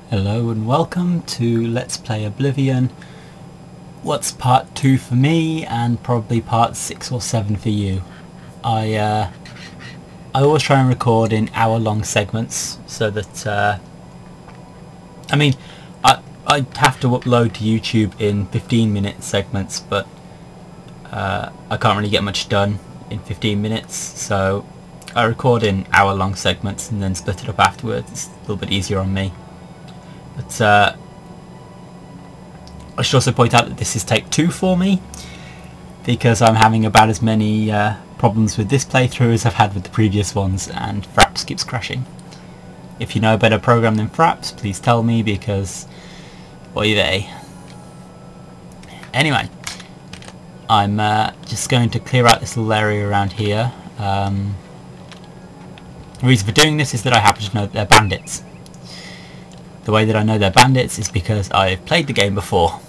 Hello and welcome to Let's Play Oblivion. What's part 2 for me and probably part 6 or 7 for you. I always try and record in hour-long segments so that I have to upload to YouTube in 15-minute segments, but I can't really get much done in 15 minutes, so I record in hour-long segments and then split it up afterwards. It's a little bit easier on me. But I should also point out that this is take 2 for me, because I'm having about as many problems with this playthrough as I've had with the previous ones, and Fraps keeps crashing. If you know a better program than Fraps, please tell me, because oy vey. Anyway, I'm just going to clear out this little area around here. The reason for doing this is that I happen to know that they're bandits. The way that I know they're bandits is because I've played the game before.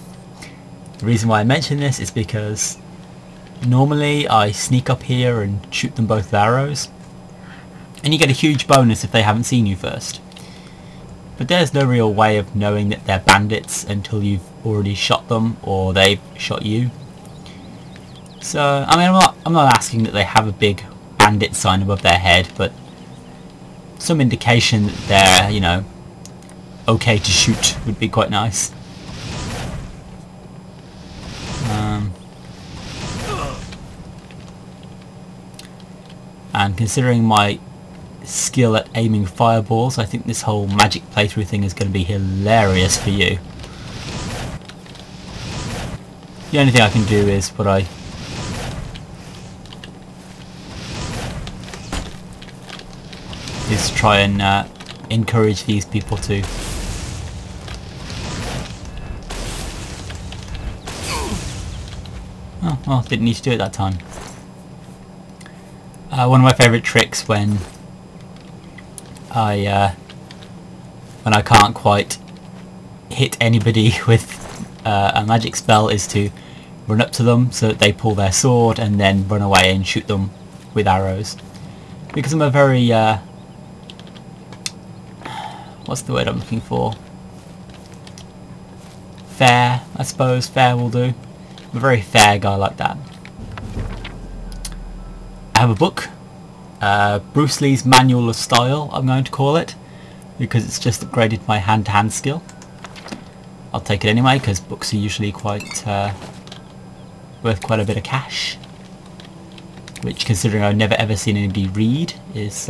The reason why I mention this is because normally I sneak up here and shoot them both with arrows, and you get a huge bonus if they haven't seen you first. But there's no real way of knowing that they're bandits until you've already shot them or they've shot you. So, I mean, I'm not asking that they have a big bandit sign above their head, but some indication that they're, you know, okay to shoot would be quite nice. And considering my skill at aiming fireballs, I think this whole magic playthrough thing is going to be hilarious for you. The only thing I can do is what I try and encourage these people to oh, well, didn't need to do it that time. One of my favourite tricks when I can't quite hit anybody with a magic spell is to run up to them so that they pull their sword and then run away and shoot them with arrows. Because I'm a very what's the word I'm looking for? Fair, I suppose. Fair will do. I'm a very fair guy like that. I have a book, Bruce Lee's Manual of Style, I'm going to call it, because it's just upgraded my hand-to-hand skill. I'll take it anyway, because books are usually quite worth quite a bit of cash, which, considering I've never ever seen anybody read, is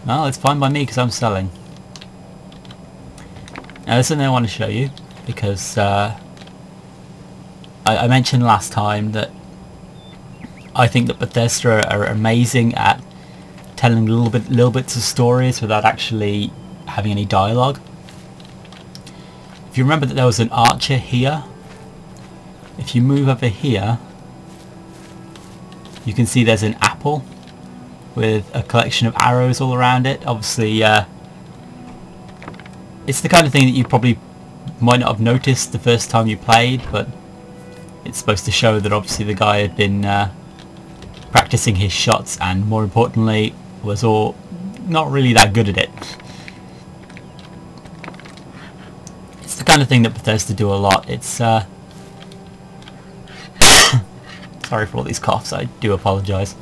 well, it's fine by me because I'm selling. Now, there's something I want to show you, because I mentioned last time that I think that Bethesda are amazing at telling little bits of stories without actually having any dialogue. If you remember that there was an archer here, if you move over here, you can see there's an apple with a collection of arrows all around it. Obviously, it's the kind of thing that you probably might not have noticed the first time you played, but it's supposed to show that obviously the guy had been practicing his shots, and more importantly was not really that good at it. It's the kind of thing that Bethesda do a lot. It's sorry for all these coughs, I do apologise.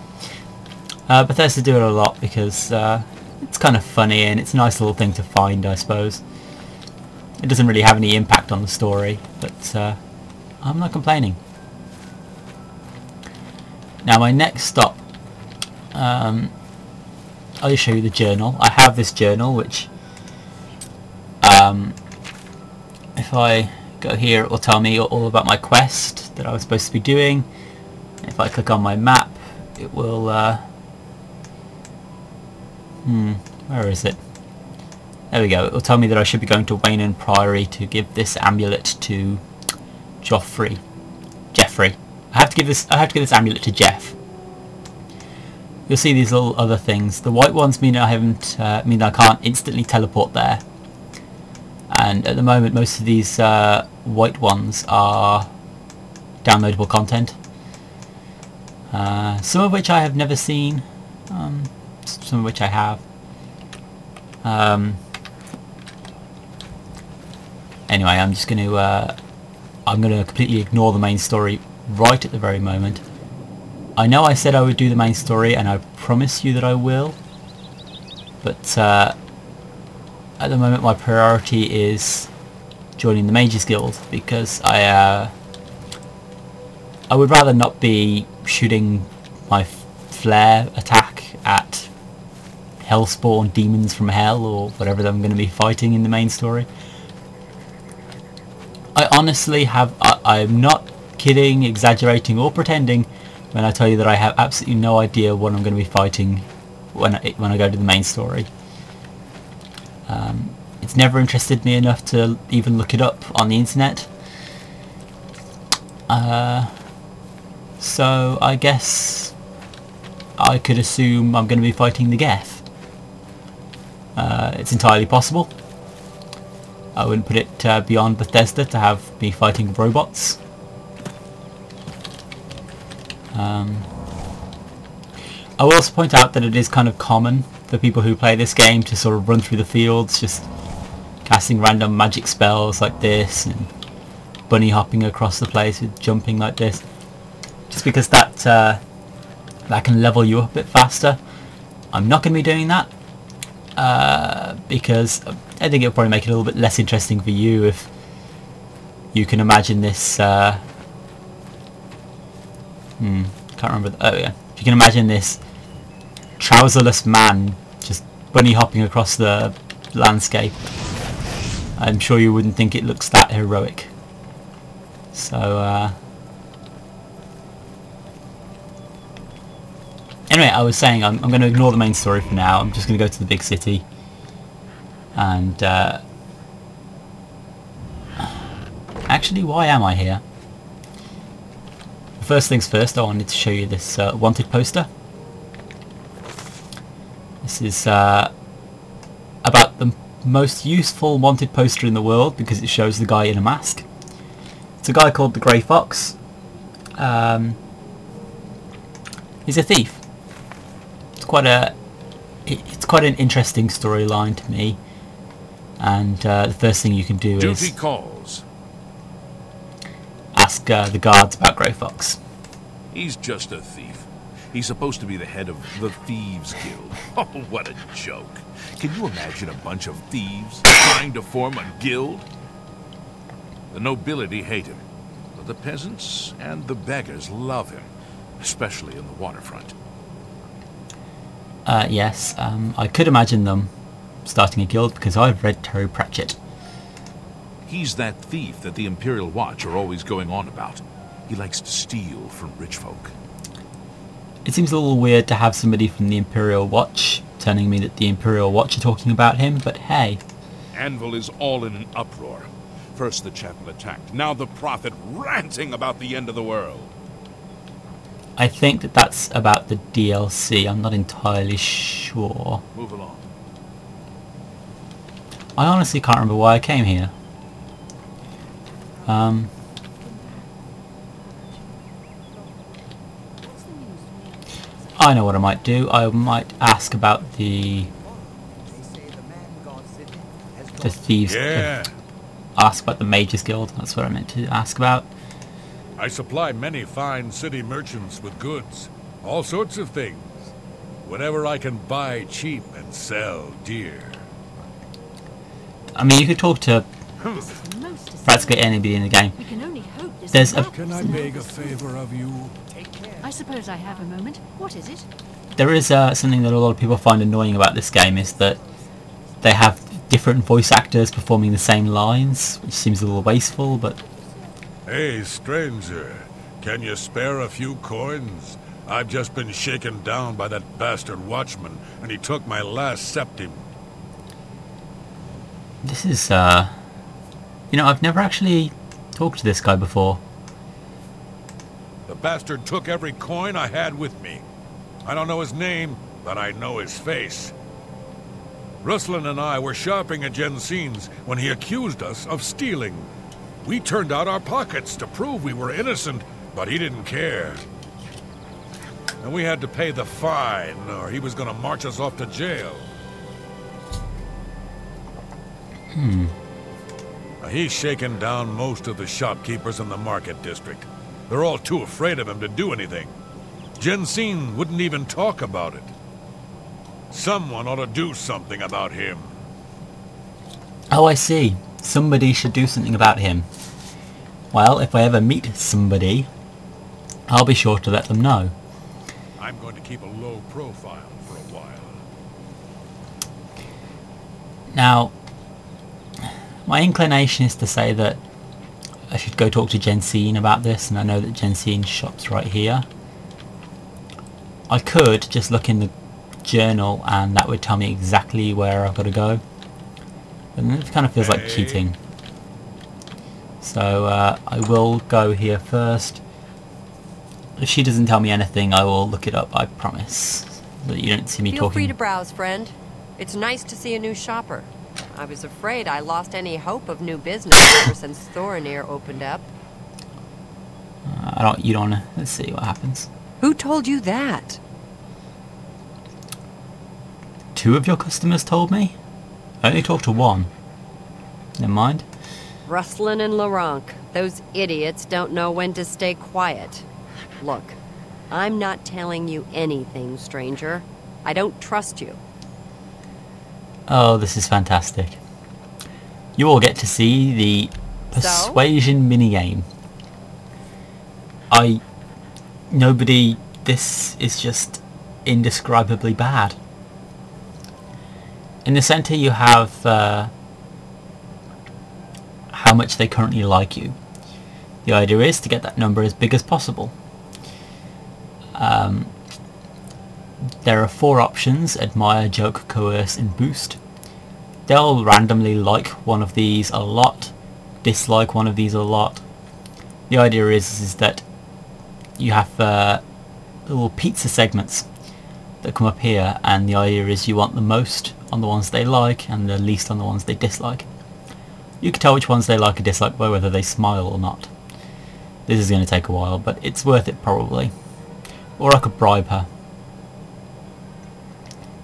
Bethesda do it a lot because it's kind of funny and it's a nice little thing to find, I suppose. It doesn't really have any impact on the story, but I'm not complaining. Now, my next stop, I'll just show you the journal. I have this journal, which, if I go here, it will tell me all about my quest that I was supposed to be doing. If I click on my map, it will, where is it? There we go. It will tell me that I should be going to Wayne Priory to give this amulet to Jeffrey. I have to give this amulet to Jeff. You'll see these little other things. The white ones mean I can't instantly teleport there. And at the moment, most of these white ones are downloadable content. Some of which I have never seen. Some of which I have. Anyway, I'm just going to completely ignore the main story right at the very moment. I know I said I would do the main story, and I promise you that I will. But at the moment, my priority is joining the Mages Guild, because I would rather not be shooting my flare attack at hellspawn demons from hell, or whatever I'm going to be fighting in the main story. I honestly have, I'm not kidding, exaggerating or pretending when I tell you that I have absolutely no idea what I'm going to be fighting when I go to the main story. It's never interested me enough to even look it up on the internet. So I guess I could assume I'm going to be fighting the Geth. It's entirely possible. I wouldn't put it beyond Bethesda to have me fighting robots. I will also point out that it is kind of common for people who play this game to sort of run through the fields just casting random magic spells like this and bunny hopping across the place with jumping like this, just because that can level you up a bit faster. I'm not going to be doing that because I think it'll probably make it a little bit less interesting for you if you can imagine this can't remember oh yeah, if you can imagine this trouserless man just bunny hopping across the landscape. I'm sure you wouldn't think it looks that heroic. So anyway, I was saying I'm going to ignore the main story for now. I'm just going to go to the big city and actually, why am I here? First things first, I wanted to show you this wanted poster. This is about the most useful wanted poster in the world because it shows the guy in a mask. It's a guy called the Grey Fox. He's a thief. It's quite an interesting storyline to me. And the first thing you can do Duty is calls. ask the guards about Grey Fox. He's just a thief. He's supposed to be the head of the Thieves Guild. Oh, what a joke. Can you imagine a bunch of thieves trying to form a guild? The nobility hate him, but the peasants and the beggars love him, especially in the waterfront. Yes, I could imagine them starting a guild because I've read Terry Pratchett. He's that thief that the Imperial Watch are always going on about. He likes to steal from rich folk. It seems a little weird to have somebody from the Imperial Watch telling me that the Imperial Watch are talking about him, but hey. Anvil is all in an uproar. First the chapel attacked, now the prophet ranting about the end of the world. I think that that's about the DLC, I'm not entirely sure. Move along. I honestly can't remember why I came here. I know what I might do. I might ask about the thieves. Yeah. Ask about the Mages Guild. That's what I meant to ask about. I supply many fine city merchants with goods, all sorts of things. Whatever I can buy cheap and sell dear. I mean, you could talk to practically anybody in the game. There's a Can I beg a favor of you? I suppose I have a moment. What is it? There is something that a lot of people find annoying about this game is that they have different voice actors performing the same lines, which seems a little wasteful, but... Hey, stranger, can you spare a few coins? I've just been shaken down by that bastard watchman, and he took my last septim. This is, you know, I've never actually talked to this guy before. The bastard took every coin I had with me. I don't know his name, but I know his face. Ruslan and I were shopping at Jensen's when he accused us of stealing. We turned out our pockets to prove we were innocent, but he didn't care. And we had to pay the fine, or he was gonna march us off to jail. He's shaken down most of the shopkeepers in the market district. They're all too afraid of him to do anything. Jensine wouldn't even talk about it. Someone ought to do something about him. Oh, I see. Somebody should do something about him. Well, if I ever meet somebody, I'll be sure to let them know. I'm going to keep a low profile for a while. Now, my inclination is to say that I should go talk to Jensine about this, and I know that Jensine's shop's right here. I could just look in the journal and that would tell me exactly where I've got to go. And it kind of feels like cheating. So I will go here first. If she doesn't tell me anything, I will look it up, I promise. That you don't see me Feel talking. free to browse, friend. It's nice to see a new shopper. I was afraid I lost any hope of new business ever since Thorinir opened up. You don't wanna, let's see what happens. Who told you that? 2 of your customers told me? I only talked to 1. Never mind. Rustlin and Laranc. Those idiots don't know when to stay quiet. Look, I'm not telling you anything, stranger. I don't trust you. Oh, this is fantastic. You all get to see the persuasion minigame. This is just indescribably bad. In the center you have how much they currently like you. The idea is to get that number as big as possible. There are 4 options: admire, joke, coerce and boost. They'll randomly like one of these a lot, dislike one of these a lot. The idea is that you have little pizza segments that come up here, and the idea is you want the most on the ones they like and the least on the ones they dislike. You can tell which ones they like or dislike by whether they smile or not. This is going to take a while, but it's worth it probably. Or I could bribe her.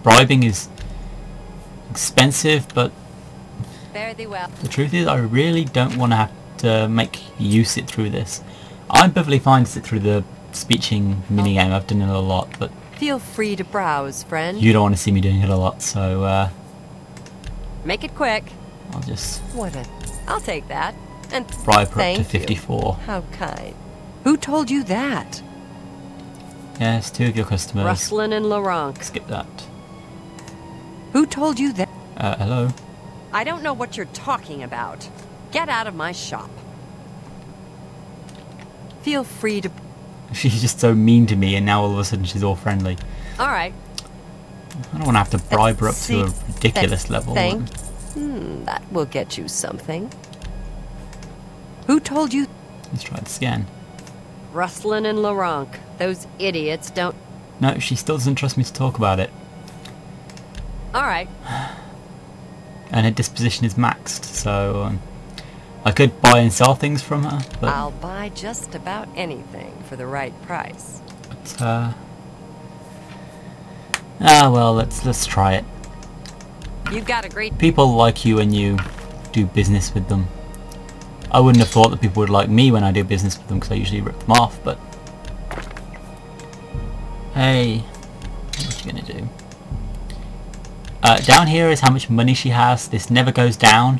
Bribing is expensive, but Fare thee well. the truth is I really don't want to have to make you sit through this. I'm perfectly fine to sit through the speeching minigame. I've done it a lot, but Feel free to browse, friend. you don't want to see me doing it a lot, so Make it quick. I'll just I'll take that. And bribe her up thank to you. 54. How kind. Who told you that? Yes, 2 of your customers. Rustlin and Laranc. Skip that. Who told you that? Hello? I don't know what you're talking about. Get out of my shop. Feel free to... She's just so mean to me, and now all of a sudden she's all friendly. Alright. I don't want to have to bribe her up to a ridiculous level. That will get you something. Who told you... Let's try this again. Rustlin and Laranc. Those idiots don't... No, she still doesn't trust me to talk about it. Alright. And her disposition is maxed, so I could buy and sell things from her, but... I'll buy just about anything for the right price. well, let's try it. You've got a great... People like you when you do business with them. I wouldn't have thought that people would like me when I do business with them, because I usually rip them off, but... Hey, what you gonna do? Down here is how much money she has. This never goes down.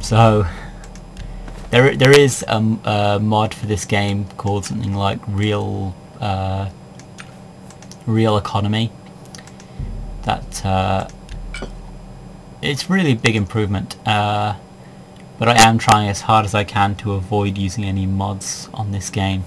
So there is a mod for this game called something like Real Economy. That it's really a big improvement. But I am trying as hard as I can to avoid using any mods on this game.